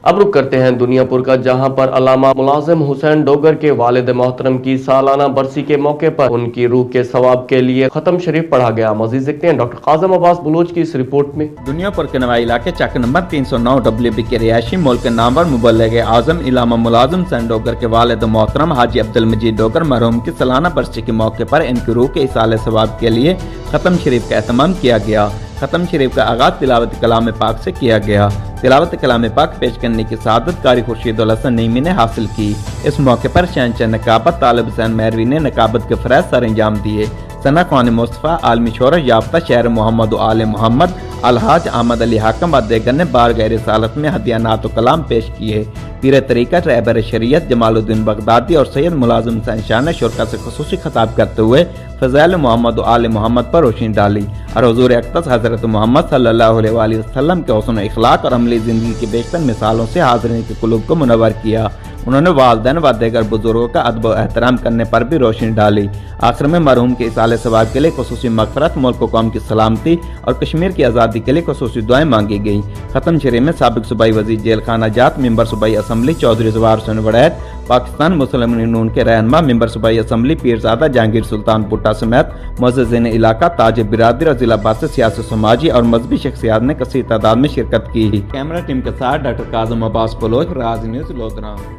اب رخ کرتے ہیں دنیا پور کا، جہاں پر علامہ ملازم حسین ڈوگر کے والد محترم کی سالانہ برسی کے موقع پر ان کی روح کے ثواب کے لیے ختم شریف پڑھا گیا۔ مزید دیکھتے ہیں ڈاکٹر قاسم عباس بلوچ کی اس رپورٹ میں۔ دنیا پور کے نوائی علاقے چک نمبر 309 WB کے رہائشی ملک کے نامور مبلغ اعظم علامہ ملازم حسین ڈوگر کے والد محترم حاجی عبدالمجید ڈوگر مرحوم کی سالانہ برسی کے موقع پر ان کی روح کے ایصال ثواب کے لیے ختم شریف کا اہتمام کیا گیا۔ ختم شریف کا آغاز تلاوت کلام پاک سے کیا گیا۔ تلاوت کلام پاک پیش کرنے کی سعادت قاری خورشید الحسن نیمی نے حاصل کی۔ اس موقع پر شہنشاہ نقابت طالب حسین مہروی نے نقابت کے فرائض سر انجام دیے۔ ثنا خوان مصطفیٰ عالمی شہرت یافتہ شہر محمد و آل محمد الحاج احمد علی حاکم و دیگر نے بارگاہ رسالت میں ہدیانات و کلام پیش کیے۔ پیر طریقت رہبر شریعت جمال الدین بغدادی اور سید ملازم حسین شاہ نے شرکا سے خصوصی خطاب کرتے ہوئے فضائل محمد و آل محمد پر روشنی ڈالی اور حضور اقدس حضرت محمد صلی اللہ علیہ وآلہ وسلم کے حسن و اخلاق اور عملی زندگی کی بیشتر مثالوں سے حاضرین کے قلوب کو منور کیا۔ انہوں نے والدین و دیگر بزرگوں کا ادب و احترام کرنے پر بھی روشنی ڈالی۔ آخر میں مرحوم کے ایصال ثواب کے لیے خصوصی مغفرت، ملک و قوم کی سلامتی اور کشمیر کی آزادی کے لیے خصوصی دعائیں مانگی گئیں۔ ختم شریف میں سابق صوبائی وزیر جیل خانہ جات، ممبر صوبائی اسمبلی چودھری زوار حسین وڑیت، پاکستان مسلم نون کے رہنما ممبر صوبائی اسمبلی پیرزادہ جہانگیر سلطان بھٹا سمیت معززین علاقہ، تاج برادری اور ضلع بات سے سیاسی، سماجی اور مذہبی شخصیات نے کثیر تعداد میں شرکت کی۔ کیمرہ ٹیم کے ساتھ ڈاکٹر قاسم عباس بلوچ، راز نیوز، لودھراں۔